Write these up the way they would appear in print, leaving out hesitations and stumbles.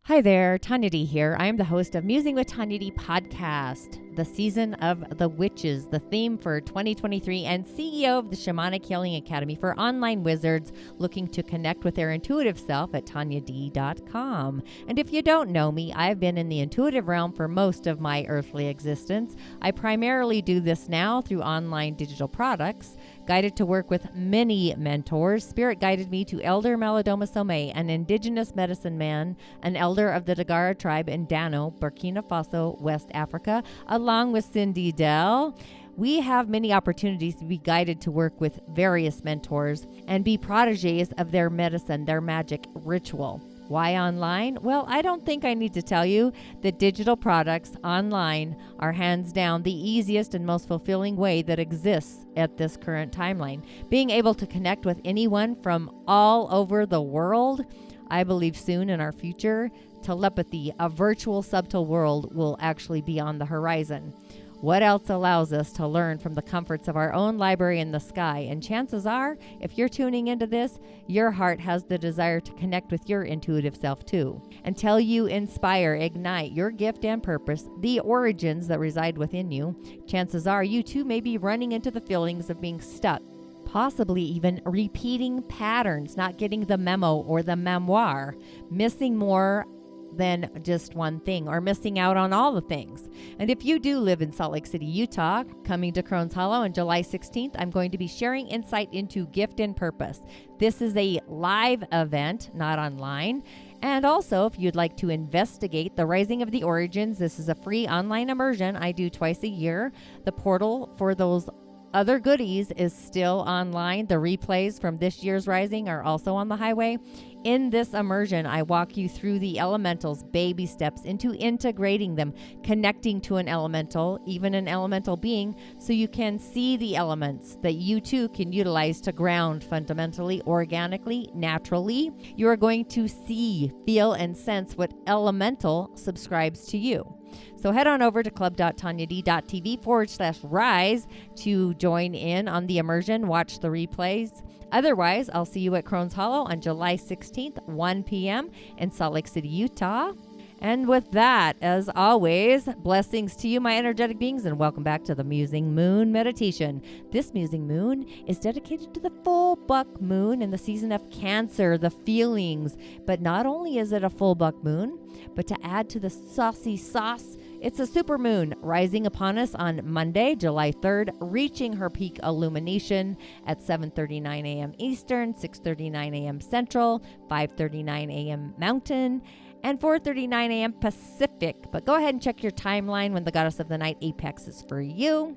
Hi there, Tonya D here. I am the host of Musing with Tonya D podcast, the season of the witches, the theme for 2023, and CEO of the Shamanic Healing Academy for online wizards looking to connect with their intuitive self at TonyaD.com. And if you don't know me, I've been in the intuitive realm for most of my earthly existence. I primarily do this now through online digital products. Guided to work with many mentors, Spirit guided me to Elder Malidoma Somé, an indigenous medicine man, an elder of the Dagara tribe in Dano, Burkina Faso, West Africa, along with Cindy Dell. We have many opportunities to be guided to work with various mentors and be protégés of their medicine, their magic ritual. Why online? Well, I don't think I need to tell you that digital products online are hands down the easiest and most fulfilling way that exists at this current timeline. Being able to connect with anyone from all over the world, I believe soon in our future, telepathy, a virtual subtle world, will actually be on the horizon. What else allows us to learn from the comforts of our own library in the sky? And chances are, if you're tuning into this, your heart has the desire to connect with your intuitive self too. Until you inspire, ignite your gift and purpose, the origins that reside within you, chances are you too may be running into the feelings of being stuck, possibly even repeating patterns, not getting the memo or the memoir, missing more than just one thing, or missing out on all the things. And if you do live in Salt Lake City, Utah, coming to Crohn's Hollow on July 16th, I'm going to be sharing insight into gift and purpose. This is a live event, not online. And also, if you'd like to investigate the Rising of the Origins, this is a free online immersion I do twice a year. The portal for those other goodies is still online. The replays from this year's Rising are also on the highway. In this immersion, I walk you through the elementals, baby steps into integrating them, connecting to an elemental, even an elemental being, so you can see the elements that you too can utilize to ground fundamentally, organically, naturally. You are going to see, feel, and sense what elemental subscribes to you. So head on over to club.tonyad.tv/rise to join in on the immersion, watch the replays. Otherwise, I'll see you at Crohn's Hollow on July 16th, 1 p.m. in Salt Lake City, Utah. And with that, as always, blessings to you, my energetic beings, and welcome back to the Musing Moon Meditation. This Musing Moon is dedicated to the full buck moon in the season of Cancer, the feelings. But not only is it a full buck moon, but to add to the saucy sauce, it's a super moon rising upon us on Monday, July 3rd, reaching her peak illumination at 7:39 a.m. Eastern, 6:39 a.m. Central, 5:39 a.m. Mountain, and 4:39 a.m. Pacific. But go ahead and check your timeline when the Goddess of the Night apex is for you,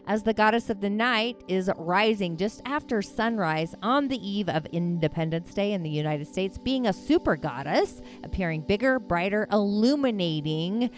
as the Goddess of the Night is rising just after sunrise on the eve of Independence Day in the United States, being a super goddess, appearing bigger, brighter, illuminating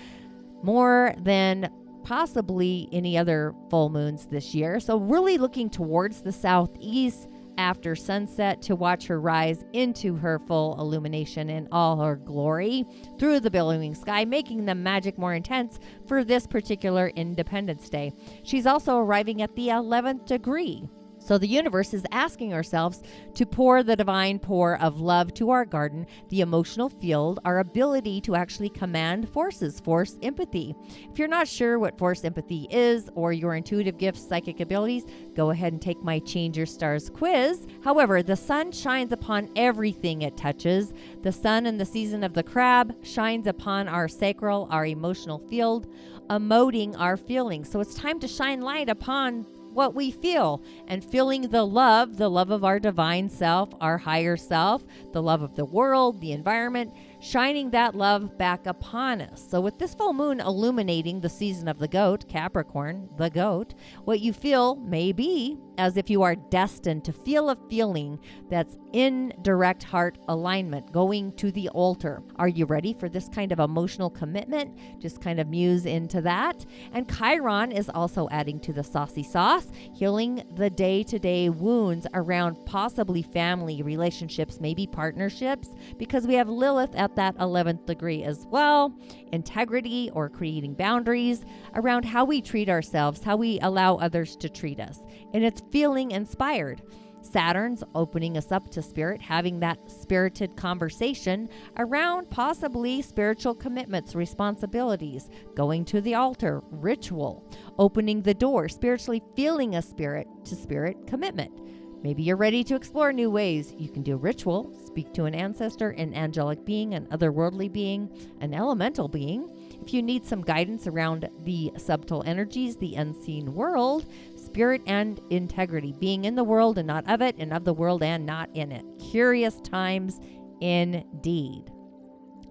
more than possibly any other full moons this year. So really looking towards the southeast after sunset to watch her rise into her full illumination in all her glory through the billowing sky, making the magic more intense for this particular Independence Day. She's also arriving at the 11th degree. So the universe is asking ourselves to pour the divine pour of love to our garden, the emotional field, our ability to actually command forces, force empathy. If you're not sure what force empathy is or your intuitive gifts, psychic abilities, go ahead and take my Change Your Stars quiz. However, the sun shines upon everything it touches. The sun in the season of the crab shines upon our sacral, our emotional field, emoting our feelings. So it's time to shine light upon what we feel, and feeling the love of our divine self, our higher self, the love of the world, the environment, shining that love back upon us. So with this full moon illuminating the season of the goat, Capricorn, the goat, what you feel may be as if you are destined to feel a feeling that's in direct heart alignment, going to the altar. Are you ready for this kind of emotional commitment? Just kind of muse into that. And Chiron is also adding to the saucy sauce, healing the day-to-day wounds around possibly family relationships, maybe partnerships, because we have Lilith at that 11th degree as well. Integrity or creating boundaries around how we treat ourselves, how we allow others to treat us. And it's feeling inspired. Saturn's opening us up to spirit, having that spirited conversation around possibly spiritual commitments, responsibilities, going to the altar, ritual, opening the door, spiritually feeling a spirit to spirit commitment. Maybe you're ready to explore new ways. You can do ritual, speak to an ancestor, an angelic being, an otherworldly being, an elemental being. If you need some guidance around the subtle energies, the unseen world, spirit and integrity, being in the world and not of it, and of the world and not in it. Curious times indeed.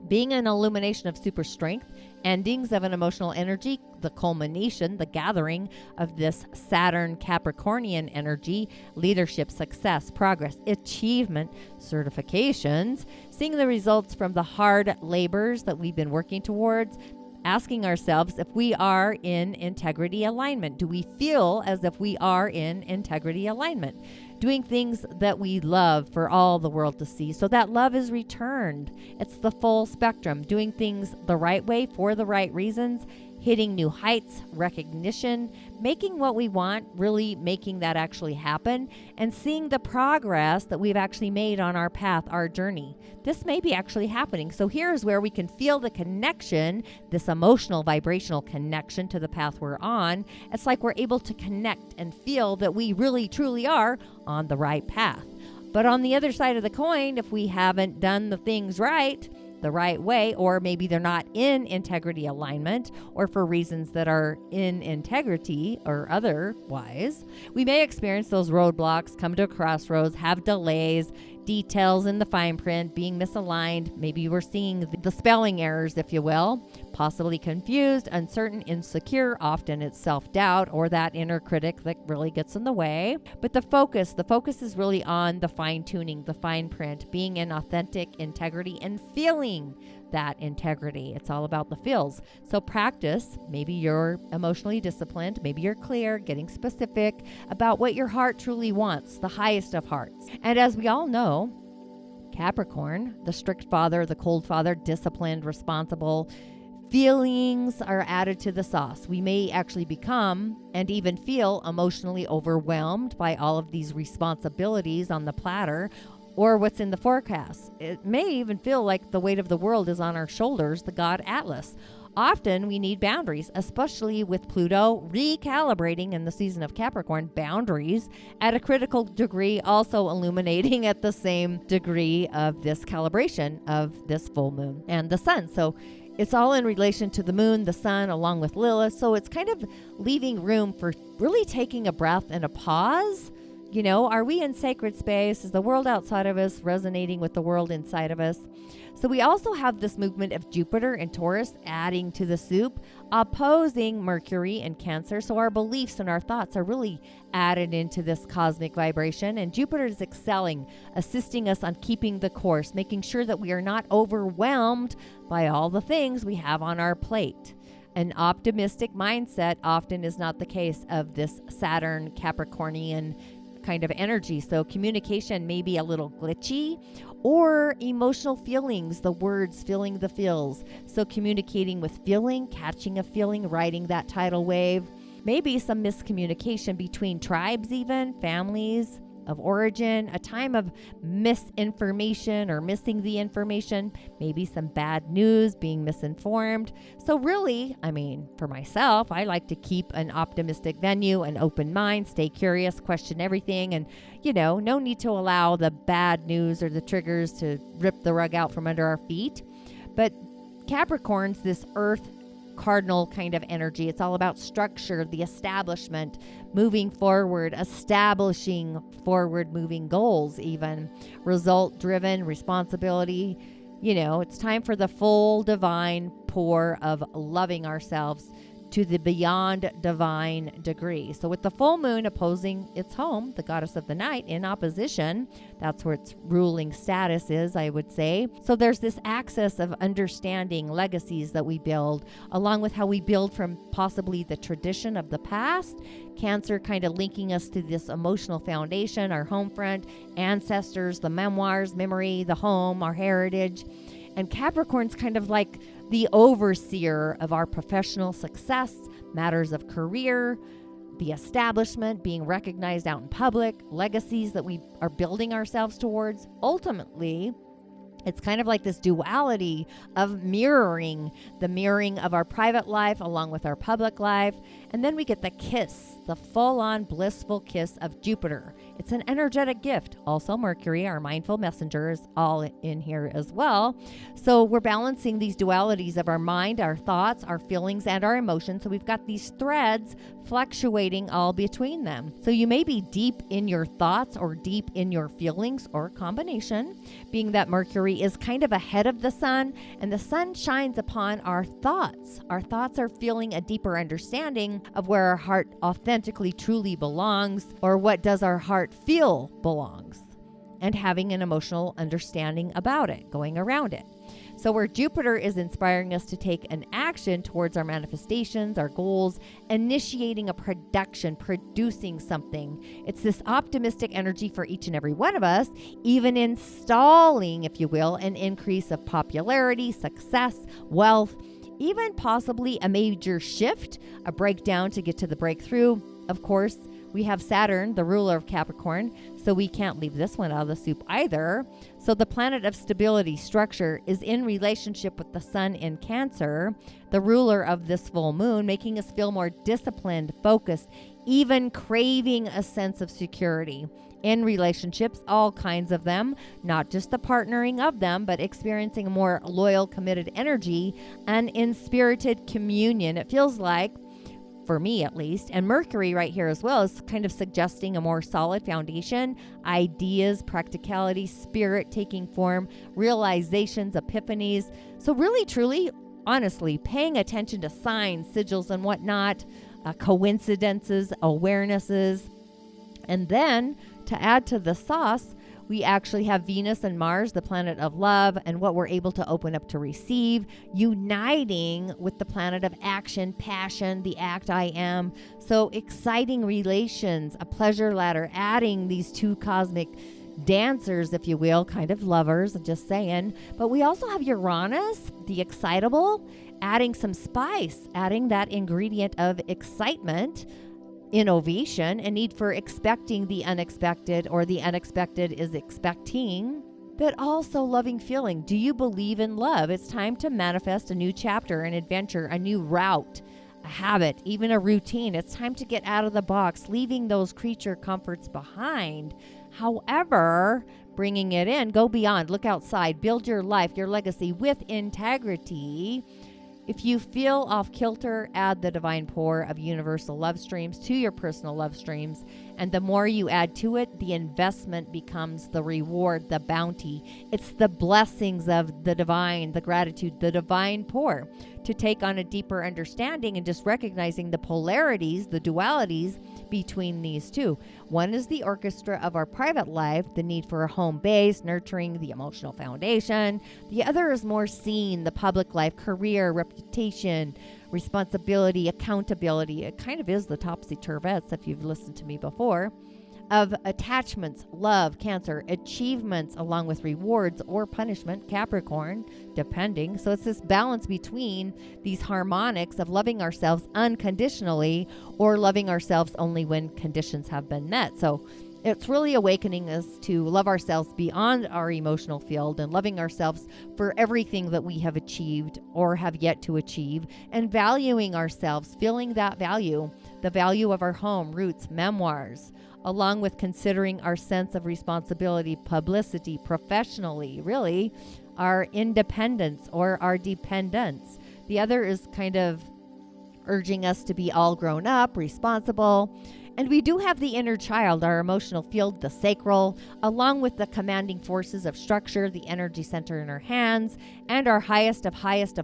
Being an illumination of super strength, endings of an emotional energy, the culmination, the gathering of this Saturn Capricornian energy, leadership, success, progress, achievement, certifications, seeing the results from the hard labors that we've been working towards, asking ourselves if we are in integrity alignment. Do we feel as if we are in integrity alignment? Doing things that we love for all the world to see, so that love is returned. It's the full spectrum. Doing things the right way for the right reasons, hitting new heights, recognition, making what we want, really making that actually happen, and seeing the progress that we've actually made on our path, our journey. This may be actually happening. So here's where we can feel the connection, this emotional, vibrational connection to the path we're on. It's like we're able to connect and feel that we really, truly are on the right path. But on the other side of the coin, if we haven't done the things right, the right way, or maybe they're not in integrity alignment, or for reasons that are in integrity or otherwise, we may experience those roadblocks, come to a crossroads, have delays, details in the fine print being misaligned. Maybe we're seeing the spelling errors, if you will, possibly confused, uncertain, insecure. Often it's self-doubt or that inner critic that really gets in the way. But the focus is really on the fine tuning, the fine print, being in authentic integrity and feeling that integrity. It's all about the feels. So practice. Maybe you're emotionally disciplined. Maybe you're clear, getting specific about what your heart truly wants, the highest of hearts. And as we all know, Capricorn, the strict father, the cold father, disciplined, responsible, feelings are added to the sauce. We may actually become and even feel emotionally overwhelmed by all of these responsibilities on the platter, or what's in the forecast. It may even feel like the weight of the world is on our shoulders, the god Atlas. Often we need boundaries, especially with Pluto recalibrating in the season of Capricorn, boundaries at a critical degree, also illuminating at the same degree of this calibration of this full moon and the sun. So it's all in relation to the moon, the sun, along with Lilith. So it's kind of leaving room for really taking a breath and a pause. You know, are we in sacred space? Is the world outside of us resonating with the world inside of us? So we also have this movement of Jupiter and Taurus adding to the soup, opposing Mercury and Cancer. So our beliefs and our thoughts are really added into this cosmic vibration. And Jupiter is excelling, assisting us on keeping the course, making sure that we are not overwhelmed by all the things we have on our plate. An optimistic mindset often is not the case of this Saturn Capricornian kind of energy. So communication may be a little glitchy, or emotional feelings, the words, feeling the feels. So communicating with feeling, catching a feeling, riding that tidal wave. Maybe some miscommunication between tribes, even families of origin, a time of misinformation or missing the information, maybe some bad news, being misinformed. So really, I mean, for myself, I like to keep an optimistic venue, an open mind, stay curious, question everything, and, you know, no need to allow the bad news or the triggers to rip the rug out from under our feet. But Capricorn's this earth cardinal kind of energy. It's all about structure, the establishment, moving forward, establishing forward moving goals, even result driven responsibility. You know, it's time for the full divine pour of loving ourselves to the beyond divine degree. So with the full moon opposing its home, the goddess of the night, in opposition, that's where its ruling status is, I would say. So there's this axis of understanding legacies that we build, along with how we build from possibly the tradition of the past. Cancer kind of linking us to this emotional foundation, our home front, ancestors, the memoirs, memory, the home, our heritage. And Capricorn's kind of like the overseer of our professional success, matters of career, the establishment, being recognized out in public, legacies that we are building ourselves towards. Ultimately, it's kind of like this duality of mirroring, the mirroring of our private life along with our public life. And then we get the kiss, the full-on blissful kiss of Jupiter. It's an energetic gift. Also Mercury, our mindful messenger, is all in here as well. So we're balancing these dualities of our mind, our thoughts, our feelings, and our emotions. So we've got these threads fluctuating all between them. So you may be deep in your thoughts or deep in your feelings, or a combination, being that Mercury is kind of ahead of the sun, and the sun shines upon our thoughts. Our thoughts are feeling a deeper understanding of where our heart authentically truly belongs, or what does our heart feel belongs, and having an emotional understanding about it, going around it. So where Jupiter is inspiring us to take an action towards our manifestations, our goals, initiating a production, producing something. It's this optimistic energy for each and every one of us, even installing, if you will, an increase of popularity, success, wealth, even possibly a major shift, a breakdown to get to the breakthrough. Of course, we have Saturn, the ruler of Capricorn, so we can't leave this one out of the soup either. So the planet of stability, structure, is in relationship with the sun in Cancer, the ruler of this full moon, making us feel more disciplined, focused, even craving a sense of security. In relationships, all kinds of them, not just the partnering of them, but experiencing a more loyal, committed energy and in-spirited communion. It feels like, for me at least, and Mercury right here as well is kind of suggesting a more solid foundation, ideas, practicality, spirit taking form, realizations, epiphanies. So really, truly, honestly, paying attention to signs, sigils, and whatnot, coincidences, awarenesses. And then to add to the sauce, we actually have Venus and Mars, the planet of love, and what we're able to open up to receive, uniting with the planet of action, passion, the act I am. So exciting relations, a pleasure ladder, adding these two cosmic dancers, if you will, kind of lovers, just saying. But we also have Uranus, the excitable, adding some spice, adding that ingredient of excitement, innovation, and need for expecting the unexpected, or the unexpected is expecting, but also loving feeling. Do you believe in love? It's time to manifest a new chapter, an adventure, a new route, a habit, even a routine. It's time to get out of the box, leaving those creature comforts behind. However, bringing it in, go beyond, look outside, build your life, your legacy with integrity. If you feel off kilter, add the divine pour of universal love streams to your personal love streams. And the more you add to it, the investment becomes the reward, the bounty. It's the blessings of the divine, the gratitude, the divine pour, to take on a deeper understanding and just recognizing the polarities, the dualities between these two. One is the orchestra of our private life, the need for a home base, nurturing the emotional foundation. The other is more seen, the public life, career, reputation, responsibility, accountability. It kind of is the topsy-turvettes, if you've listened to me before, of attachments, love, Cancer, achievements, along with rewards or punishment, Capricorn, depending. So it's this balance between these harmonics of loving ourselves unconditionally or loving ourselves only when conditions have been met. So it's really awakening us to love ourselves beyond our emotional field and loving ourselves for everything that we have achieved or have yet to achieve, and valuing ourselves, feeling that value, the value of our home, roots, memoirs, along with considering our sense of responsibility, publicity, professionally, really, our independence or our dependence. The other is kind of urging us to be all grown up, responsible. And we do have the inner child, our emotional field, the sacral, along with the commanding forces of structure, the energy center in our hands, and our highest of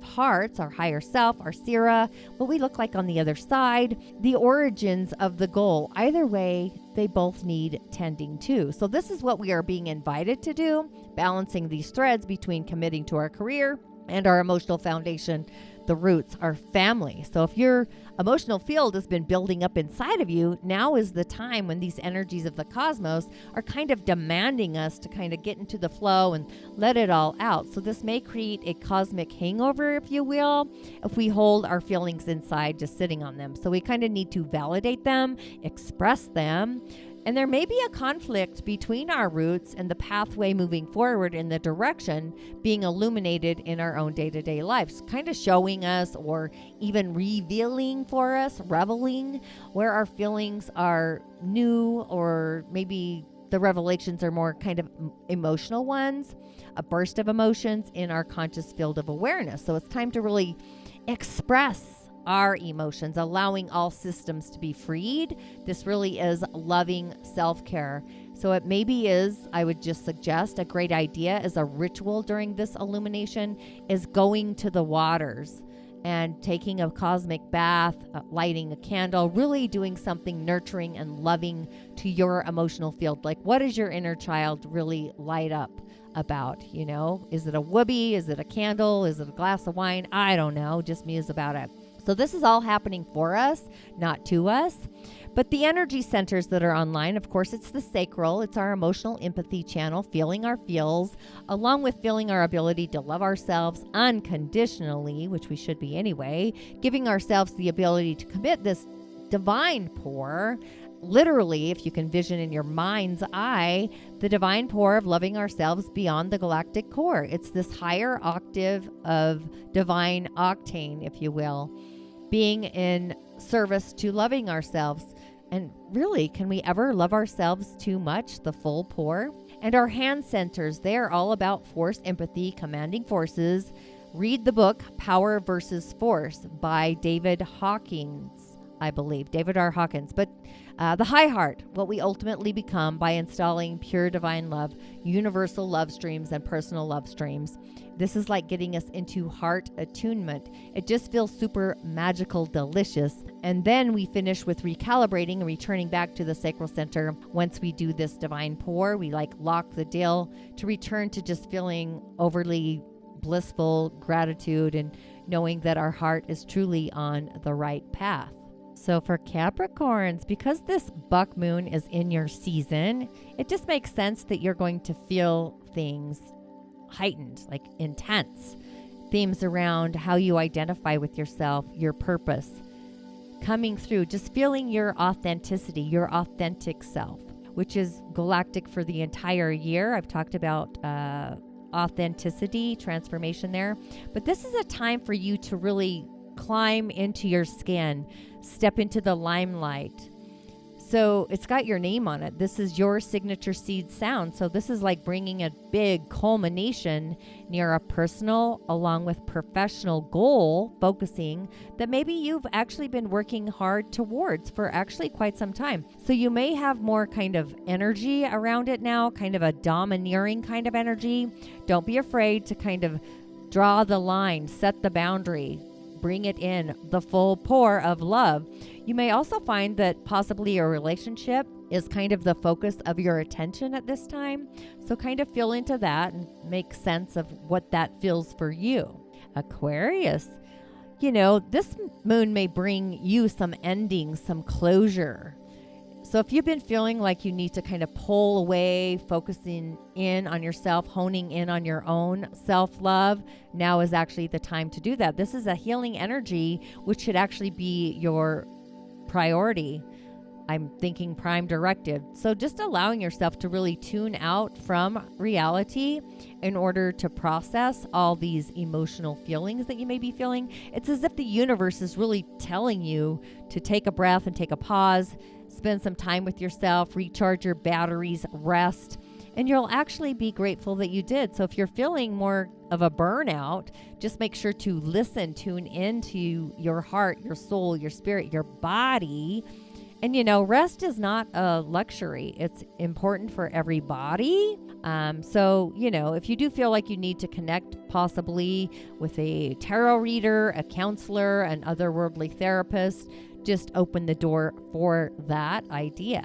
hearts, our higher self, our Sira, what we look like on the other side, the origins of the goal. Either way, they both need tending to. So this is what we are being invited to do, balancing these threads between committing to our career and our emotional foundation, the roots, our family. So if your emotional field has been building up inside of you, now is the time when these energies of the cosmos are kind of demanding us to kind of get into the flow and let it all out. So this may create a cosmic hangover, if you will, if we hold our feelings inside just sitting on them. So we kind of need to validate them, express them. And there may be a conflict between our roots and the pathway moving forward in the direction being illuminated in our own day-to-day lives, kind of showing us or even revealing for us, reveling where our feelings are new, or maybe the revelations are more kind of emotional ones, a burst of emotions in our conscious field of awareness. So it's time to really express our emotions, allowing all systems to be freed. This really is loving self-care. So it maybe is, I would just suggest, a great idea as a ritual during this illumination is going to the waters and taking a cosmic bath, lighting a candle, really doing something nurturing and loving to your emotional field. Like, what does your inner child really light up about? You know, is it a whoopee? Is it a candle? Is it a glass of wine? I don't know. Just muse about it. So this is all happening for us, not to us. But the energy centers that are online, of course, it's the sacral. It's our emotional empathy channel, feeling our feels, along with feeling our ability to love ourselves unconditionally, which we should be anyway, giving ourselves the ability to commit this divine pour. Literally, if you can vision in your mind's eye, the divine pour of loving ourselves beyond the galactic core. It's this higher octave of divine octane, if you will, being in service to loving ourselves. And really, can we ever love ourselves too much? The full pour. And our hand centers, they're all about force, empathy, commanding forces. Read the book Power versus Force by David Hawkins, I believe, David R. Hawkins. But the high heart, what we ultimately become by installing pure divine love, universal love streams, and personal love streams. This is like getting us into heart attunement. It just feels super magical, delicious. And then we finish with recalibrating and returning back to the sacral center. Once we do this divine pour, we like lock the deal to return to just feeling overly blissful gratitude and knowing that our heart is truly on the right path. So for Capricorns, because this buck moon is in your season, it just makes sense that you're going to feel things heightened, like intense. Themes around how you identify with yourself, your purpose, coming through, just feeling your authenticity, your authentic self, which is galactic for the entire year. I've talked about authenticity, transformation there. But this is a time for you to really climb into your skin, step into the limelight. So it's got your name on it. This is your signature seed sound. So this is like bringing a big culmination near a personal along with professional goal, focusing that maybe you've actually been working hard towards for actually quite some time. So you may have more kind of energy around it now, kind of a domineering kind of energy. Don't be afraid to kind of draw the line, set the boundary, bring it in, the full pour of love. You may also find that possibly your relationship is kind of the focus of your attention at this time. So kind of feel into that and make sense of what that feels for you. Aquarius, you know, this moon may bring you some ending, some closure. So if you've been feeling like you need to kind of pull away, focusing in on yourself, honing in on your own self-love, now is actually the time to do that. This is a healing energy, which should actually be your priority. I'm thinking prime directive. So just allowing yourself to really tune out from reality in order to process all these emotional feelings that you may be feeling. It's as if the universe is really telling you to take a breath and take a pause, spend some time with yourself, recharge your batteries, rest, and you'll actually be grateful that you did. So if you're feeling more of a burnout, just make sure to listen, tune into your heart, your soul, your spirit, your body. And, you know, rest is not a luxury. It's important for everybody. So, you know, if you do feel like you need to connect possibly with a tarot reader, a counselor, an otherworldly therapist, just open the door for that idea.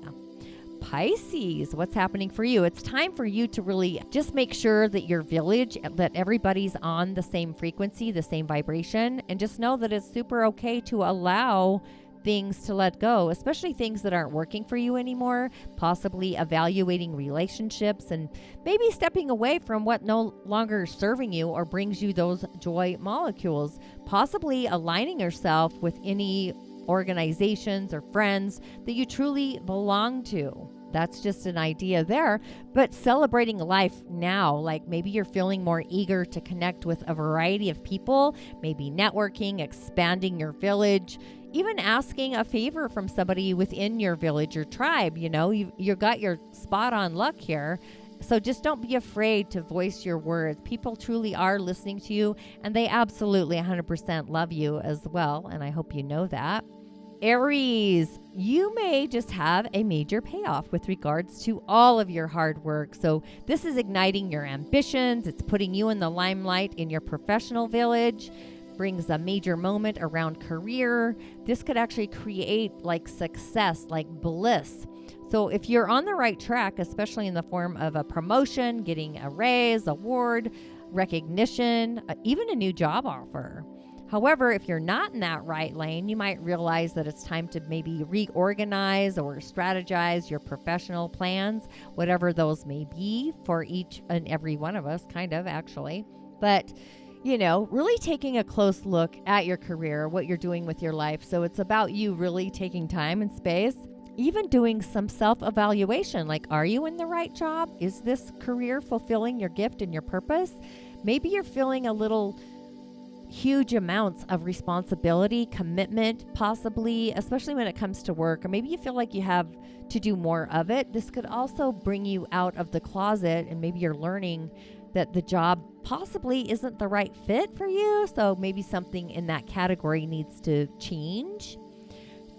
Pisces, what's happening for you? It's time for you to really just make sure that your village, that everybody's on the same frequency, the same vibration, and just know that it's super okay to allow things to let go, especially things that aren't working for you anymore, possibly evaluating relationships and maybe stepping away from what no longer is serving you or brings you those joy molecules, possibly aligning yourself with any organizations or friends that you truly belong to. That's just an idea there, but celebrating life now, like maybe you're feeling more eager to connect with a variety of people, maybe networking, expanding your village, even asking a favor from somebody within your village or tribe. You know, you got your spot on luck here. So just don't be afraid to voice your words. People truly are listening to you, and they absolutely 100% love you as well. And I hope you know that. Aries, you may just have a major payoff with regards to all of your hard work. So this is igniting your ambitions. It's putting you in the limelight in your professional village, brings a major moment around career. This could actually create like success, like bliss. So if you're on the right track, especially in the form of a promotion, getting a raise, award, recognition, even a new job offer. However, if you're not in that right lane, you might realize that it's time to maybe reorganize or strategize your professional plans, whatever those may be for each and every one of us, kind of actually. But, you know, really taking a close look at your career, what you're doing with your life. So it's about you really taking time and space, even doing some self-evaluation, like, are you in the right job? Is this career fulfilling your gift and your purpose? Maybe you're feeling a little huge amounts of responsibility, commitment, possibly, especially when it comes to work, or maybe you feel like you have to do more of it. This could also bring you out of the closet, and maybe you're learning that the job possibly isn't the right fit for you. So maybe something in that category needs to change.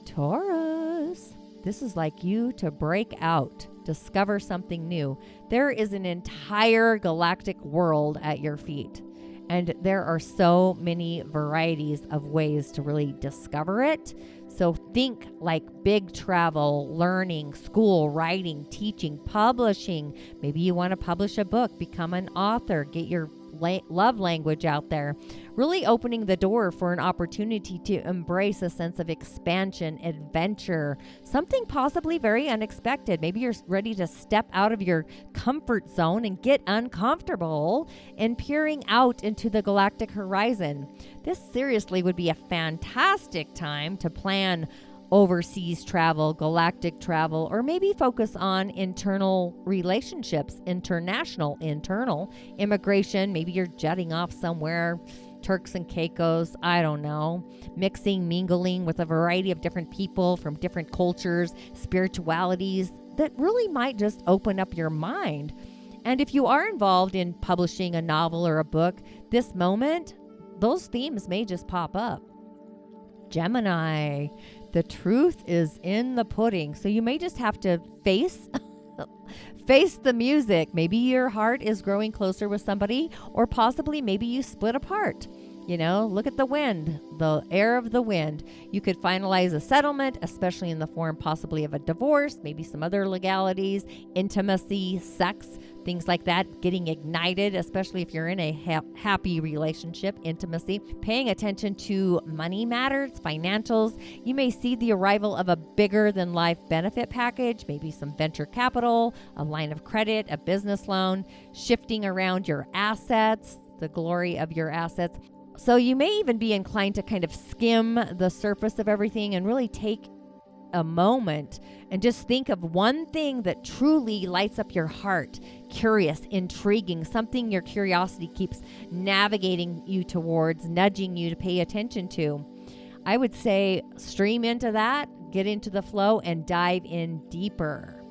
Taurus, this is like you to break out, discover something new. There is an entire galactic world at your feet. And there are so many varieties of ways to really discover it. So think like big travel, learning, school, writing, teaching, publishing. Maybe you want to publish a book, become an author, get your love language out there, really opening the door for an opportunity to embrace a sense of expansion, adventure, something possibly very unexpected. Maybe you're ready to step out of your comfort zone and get uncomfortable and peering out into the galactic horizon. This seriously would be a fantastic time to plan overseas travel, galactic travel, or maybe focus on internal relationships, internal immigration. Maybe you're jetting off somewhere, Turks and Caicos, I don't know, mingling with a variety of different people from different cultures, spiritualities that really might just open up your mind. And if you are involved in publishing a novel or a book, this moment, those themes may just pop up. Gemini, the truth is in the pudding. So you may just have to face the music. Maybe your heart is growing closer with somebody, or possibly maybe you split apart. You know, look at the wind, the air of the wind. You could finalize a settlement, especially in the form possibly of a divorce, maybe some other legalities, intimacy, sex, things like that, getting ignited, especially if you're in a happy relationship, intimacy, paying attention to money matters, financials. You may see the arrival of a bigger than life benefit package, maybe some venture capital, a line of credit, a business loan, shifting around your assets, the glory of your assets. So you may even be inclined to kind of skim the surface of everything and really take a moment and just think of one thing that truly lights up your heart, curious, intriguing, something your curiosity keeps navigating you towards, nudging you to pay attention to. I would say stream into that, get into the flow, and dive in deeper.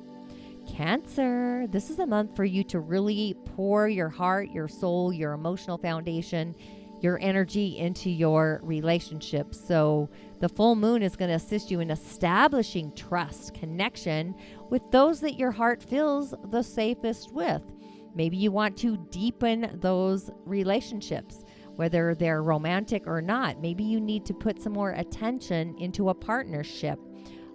Cancer, this is a month for you to really pour your heart, your soul, your emotional foundation, your energy into your relationships. So the full moon is going to assist you in establishing trust, connection with those that your heart feels the safest with. Maybe you want to deepen those relationships, whether they're romantic or not. Maybe you need to put some more attention into a partnership.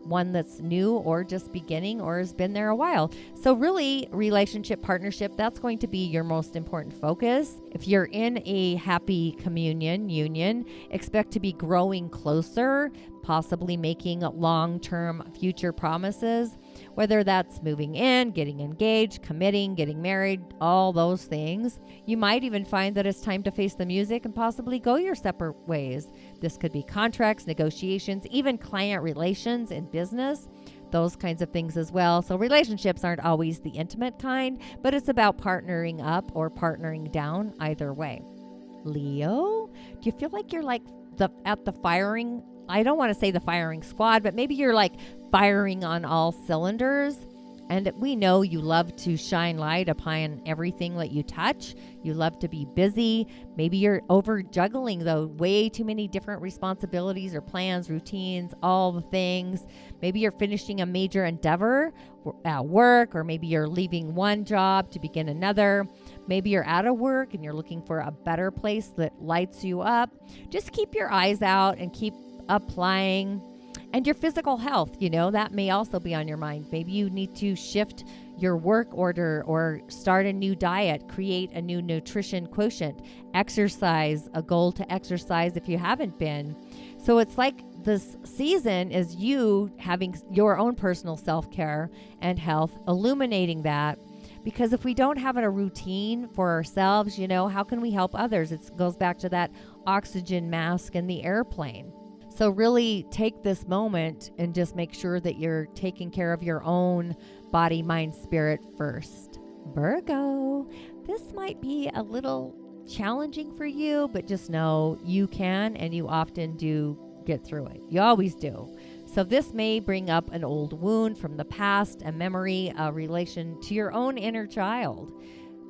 one that's new or just beginning or has been there a while. So really, relationship, partnership, that's going to be your most important focus. If you're in a happy communion, union, expect to be growing closer, possibly making long-term future promises, whether that's moving in, getting engaged, committing, getting married, all those things. You might even find that it's time to face the music and possibly go your separate ways. This could be contracts, negotiations, even client relations in business, those kinds of things as well. So relationships aren't always the intimate kind, but it's about partnering up or partnering down either way. Leo, do you feel like you're like at the firing? I don't want to say the firing squad, but maybe you're like firing on all cylinders. And we know you love to shine light upon everything that you touch. You love to be busy. Maybe you're over juggling though, way too many different responsibilities or plans, routines, all the things. Maybe you're finishing a major endeavor at work, or maybe you're leaving one job to begin another. Maybe you're out of work and you're looking for a better place that lights you up. Just keep your eyes out and keep applying. And your physical health, that may also be on your mind. Maybe you need to shift your work order or start a new diet, create a new nutrition quotient, exercise, a goal to exercise if you haven't been. So it's like this season is you having your own personal self-care and health, illuminating that. Because if we don't have a routine for ourselves, how can we help others? It goes back to that oxygen mask in the airplane. So really take this moment and just make sure that you're taking care of your own body, mind, spirit first. Virgo, this might be a little challenging for you, but just know you can and you often do get through it. You always do. So this may bring up an old wound from the past, a memory, a relation to your own inner child.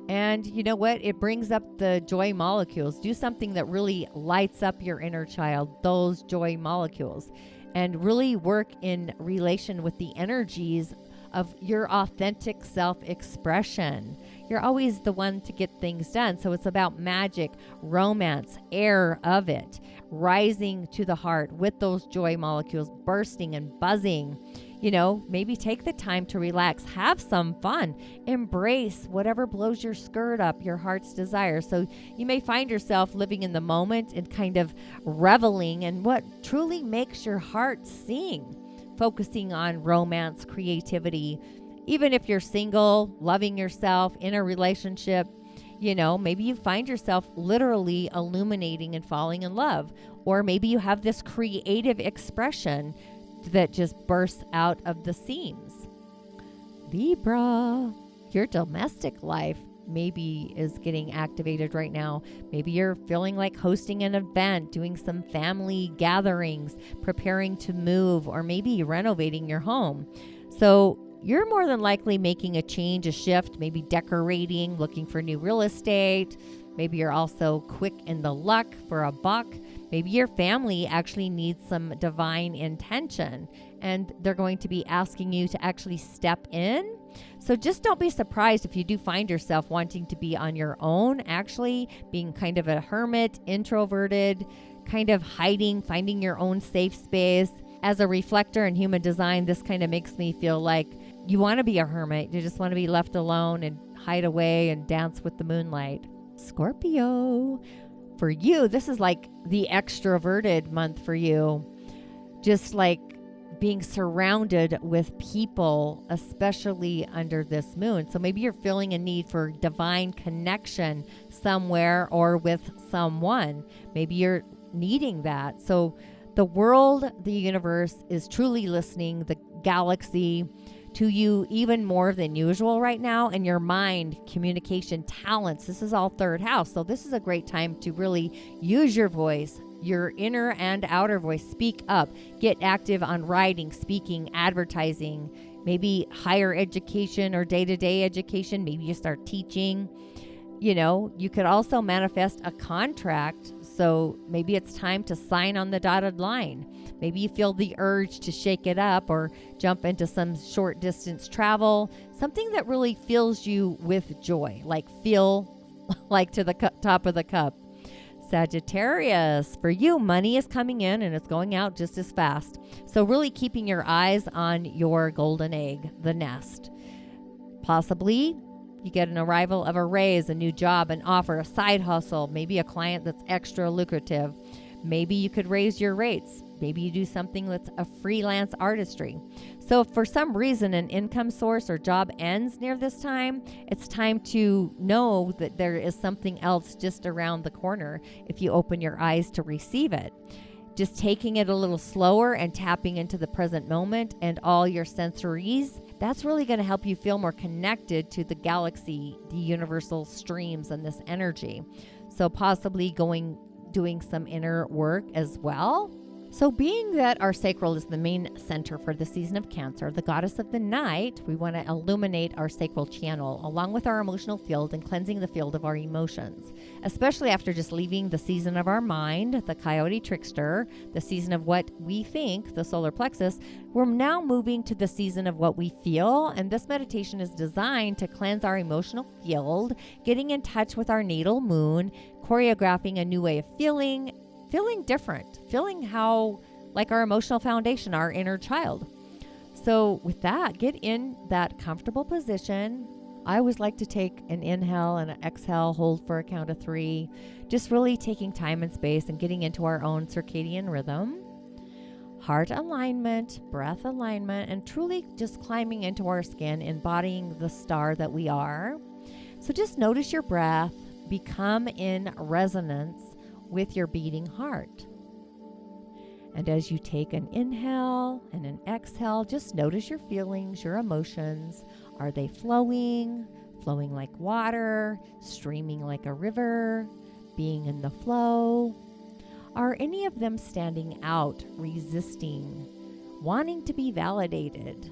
And you know what? It brings up the joy molecules. Do something that really lights up your inner child, those joy molecules, and really work in relation with the energies of your authentic self-expression. You're always the one to get things done. So it's about magic, romance, air of it, rising to the heart with those joy molecules bursting and buzzing. Maybe take the time to relax, have some fun, embrace whatever blows your skirt up, your heart's desire. So you may find yourself living in the moment and kind of reveling in what truly makes your heart sing, focusing on romance, creativity. Even if you're single, loving yourself, in a relationship, maybe you find yourself literally illuminating and falling in love. Or maybe you have this creative expression that just bursts out of the seams. Libra, your domestic life maybe is getting activated right now. Maybe you're feeling like hosting an event, doing some family gatherings, preparing to move, or maybe renovating your home. So you're more than likely making a change, a shift, maybe decorating, looking for new real estate. Maybe you're also quick in the luck for a buck. Maybe your family actually needs some divine intention and they're going to be asking you to actually step in. So just don't be surprised if you do find yourself wanting to be on your own, actually being kind of a hermit, introverted, kind of hiding, finding your own safe space. As a reflector in human design, this kind of makes me feel like you want to be a hermit. You just want to be left alone and hide away and dance with the moonlight. Scorpio, for you, this is like the extroverted month for you. Just like being surrounded with people, especially under this moon. So maybe you're feeling a need for divine connection somewhere or with someone. Maybe you're needing that. So the world, the universe is truly listening, the galaxy, to you even more than usual right now. And your mind, communication, talents, this is all third house. So this is a great time to really use your voice, your inner and outer voice. Speak up, get active on writing, speaking, advertising, maybe higher education or day-to-day education. Maybe you start teaching. You could also manifest a contract. So maybe it's time to sign on the dotted line. Maybe you feel the urge to shake it up or jump into some short distance travel, something that really fills you with joy, like feel like to the top of the cup. Sagittarius, for you, money is coming in and it's going out just as fast. So really keeping your eyes on your golden egg, the nest. Possibly you get an arrival of a raise, a new job, an offer, a side hustle, maybe a client that's extra lucrative. Maybe you could raise your rates. Maybe you do something that's a freelance artistry. So if for some reason an income source or job ends near this time, it's time to know that there is something else just around the corner if you open your eyes to receive it. Just taking it a little slower and tapping into the present moment and all your sensories, that's really going to help you feel more connected to the galaxy, the universal streams, and this energy. So possibly doing some inner work as well. So being that our sacral is the main center for the season of Cancer, the goddess of the night, we want to illuminate our sacral channel along with our emotional field and cleansing the field of our emotions, especially after just leaving the season of our mind, the coyote trickster, the season of what we think, the solar plexus. We're now moving to the season of what we feel, and this meditation is designed to cleanse our emotional field, getting in touch with our natal moon, choreographing a new way of feeling different, feeling how like our emotional foundation, our inner child. So with that, get in that comfortable position. I always like to take an inhale and an exhale, hold for a count of 3, just really taking time and space and getting into our own circadian rhythm, heart alignment, breath alignment, and truly just climbing into our skin, embodying the star that we are. So just notice your breath, become in resonance with your beating heart. And as you take an inhale and an exhale, just notice your feelings, your emotions. Are they flowing like water, streaming like a river, being in the flow? Are any of them standing out, resisting, wanting to be validated?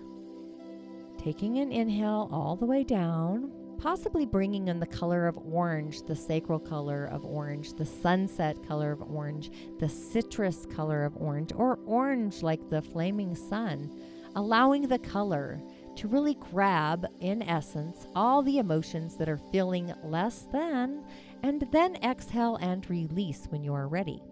Taking an inhale all the way down, possibly bringing in the color of orange, the sacral color of orange, the sunset color of orange, the citrus color of orange, or orange like the flaming sun, allowing the color to really grab, in essence, all the emotions that are feeling less than, and then exhale and release when you are ready.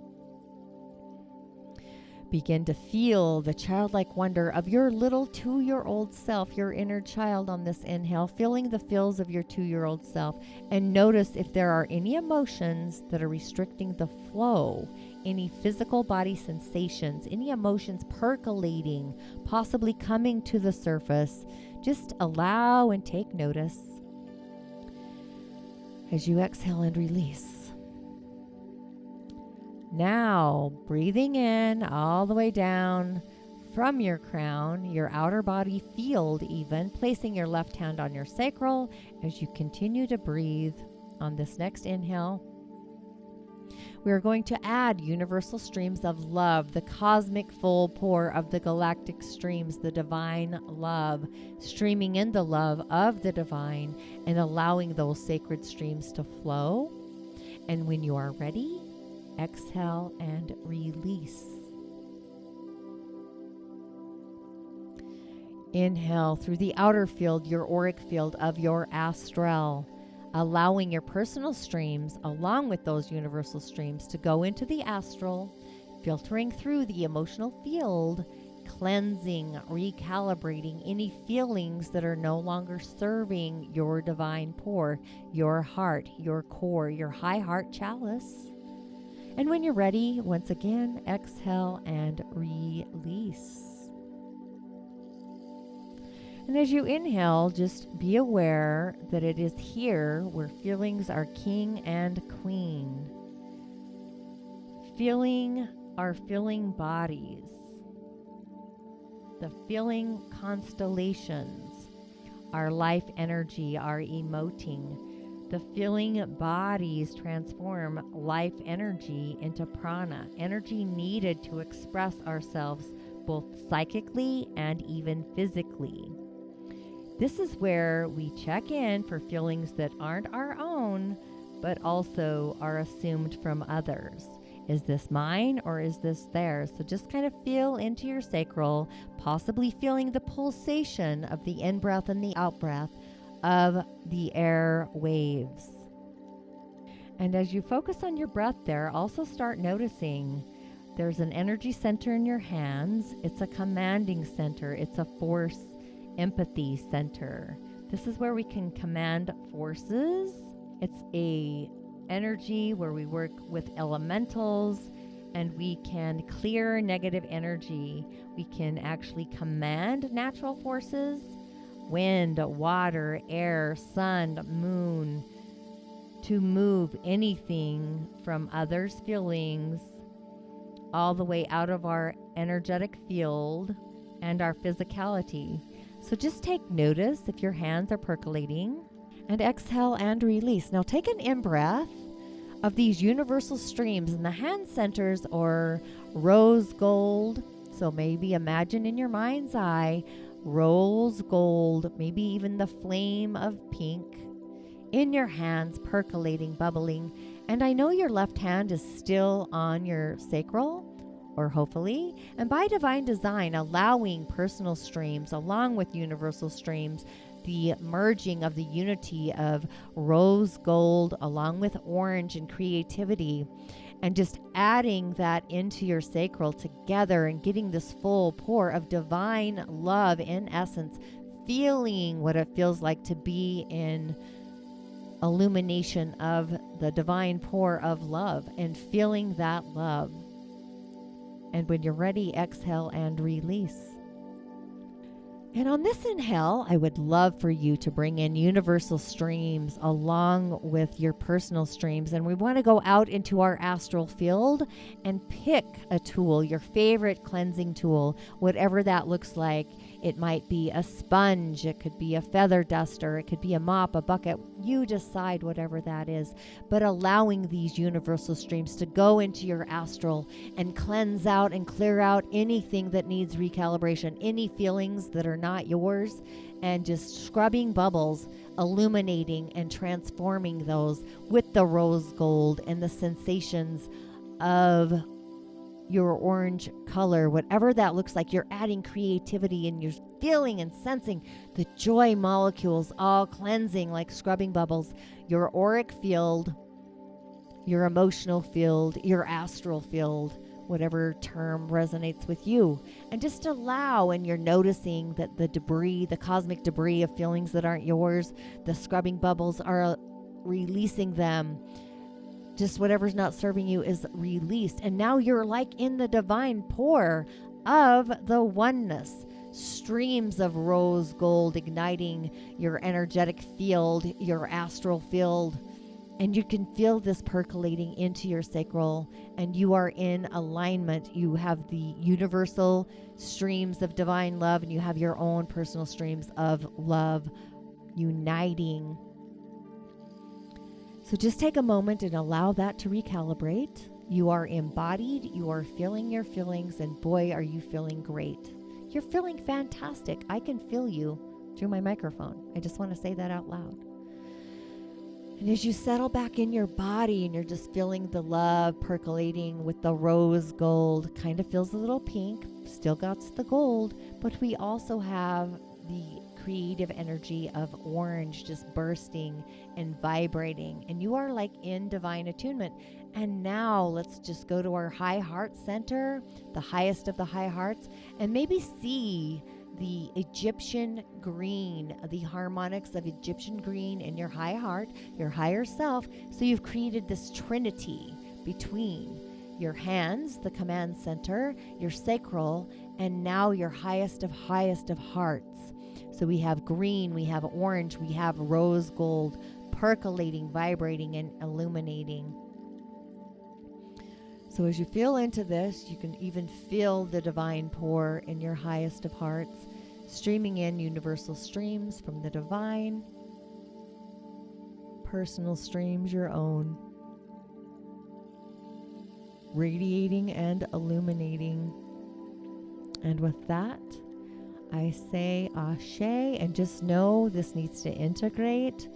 Begin to feel the childlike wonder of your little 2-year-old self, your inner child on this inhale, feeling the feels of your 2-year-old self, and notice if there are any emotions that are restricting the flow, any physical body sensations, any emotions percolating, possibly coming to the surface. Just allow and take notice as you exhale and release. Now, breathing in all the way down from your crown, your outer body field even, placing your left hand on your sacral as you continue to breathe on this next inhale. We are going to add universal streams of love, the cosmic full pour of the galactic streams, the divine love, streaming in the love of the divine and allowing those sacred streams to flow. And when you are ready, exhale and release. Inhale through the outer field, your auric field of your astral, allowing your personal streams along with those universal streams to go into the astral, filtering through the emotional field, cleansing, recalibrating any feelings that are no longer serving your divine pour, your heart, your core, your high heart chalice. And when you're ready, once again, exhale and release. And as you inhale, just be aware that it is here where feelings are king and queen. Feeling our feeling bodies, the feeling constellations, our life energy, our emoting. The feeling bodies transform life energy into prana, energy needed to express ourselves both psychically and even physically. This is where we check in for feelings that aren't our own, but also are assumed from others. Is this mine or is this theirs? So just kind of feel into your sacral, possibly feeling the pulsation of the in-breath and the out-breath of the air waves. And as you focus on your breath there, also start noticing there's an energy center in your hands. It's a commanding center. It's a force empathy center. This is where we can command forces. It's a energy where we work with elementals and we can clear negative energy. We can actually command natural forces, wind, water, air, sun, moon, to move anything from others' feelings all the way out of our energetic field and our physicality. So just take notice if your hands are percolating, and exhale and release. Now take an in-breath of these universal streams, and the hand centers are rose gold. So maybe imagine in your mind's eye rose gold, maybe even the flame of pink in your hands, percolating, bubbling. And I know your left hand is still on your sacral, or hopefully, and by divine design, allowing personal streams along with universal streams, the merging of the unity of rose gold along with orange and creativity, and just adding that into your sacral together and getting this full pour of divine love in essence, feeling what it feels like to be in illumination of the divine pour of love and feeling that love. And when you're ready, exhale and release. And on this inhale, I would love for you to bring in universal streams along with your personal streams. And we want to go out into our astral field and pick a tool, your favorite cleansing tool, whatever that looks like. It might be a sponge, it could be a feather duster, it could be a mop, a bucket. You decide whatever that is. But allowing these universal streams to go into your astral and cleanse out and clear out anything that needs recalibration, any feelings that are not yours, and just scrubbing bubbles, illuminating and transforming those with the rose gold and the sensations of your orange color, whatever that looks like. You're adding creativity and you're feeling and sensing the joy molecules all cleansing like scrubbing bubbles, your auric field, your emotional field, your astral field, whatever term resonates with you. And just allow, and you're noticing that the debris, the cosmic debris of feelings that aren't yours, the scrubbing bubbles are releasing them. Just whatever's not serving you is released. And now you're like in the divine pour of the oneness. Streams of rose gold igniting your energetic field, your astral field. And you can feel this percolating into your sacral, and you are in alignment. You have the universal streams of divine love, and you have your own personal streams of love uniting. So just take a moment and allow that to recalibrate. You are embodied, you are feeling your feelings, and boy, are you feeling great. You're feeling fantastic. I can feel you through my microphone. I just want to say that out loud. And as you settle back in your body and you're just feeling the love percolating with the rose gold, kind of feels a little pink, still got the gold, but we also have the creative energy of orange just bursting and vibrating, and you are like in divine attunement. And now let's just go to our high heart center, the highest of the high hearts, and maybe see the Egyptian green, the harmonics of Egyptian green in your high heart, your higher self. So you've created this trinity between your hands, the command center, your sacral, and now your highest of hearts. So we have green, we have orange, we have rose gold, percolating, vibrating, and illuminating. So as you feel into this, you can even feel the divine pour in your highest of hearts, streaming in universal streams from the divine, personal streams, your own, radiating and illuminating. And with that, I say ashe, and just know this needs to integrate.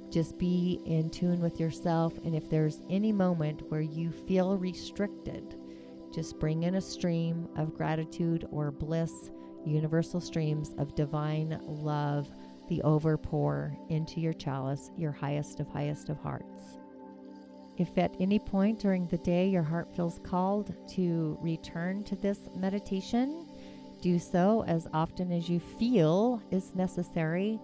Just be in tune with yourself. And if there's any moment where you feel restricted, just bring in a stream of gratitude or bliss, universal streams of divine love, the overpour into your chalice, your highest of hearts. If at any point during the day your heart feels called to return to this meditation, do so as often as you feel is necessary.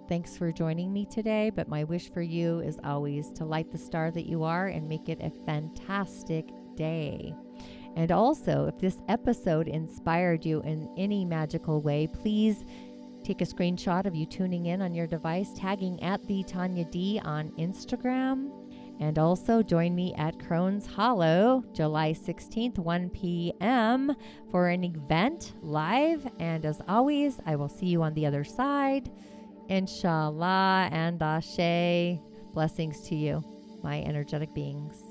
Thanks for joining me today, but my wish for you is always to light the star that you are and make it a fantastic day. And also, if this episode inspired you in any magical way, please take a screenshot of you tuning in on your device, tagging at the Tonya D on Instagram. And also join me at Crohn's Hollow, July 16th, 1 p.m. for an event live. And as always, I will see you on the other side. Inshallah and Ashe. Blessings to you, my energetic beings.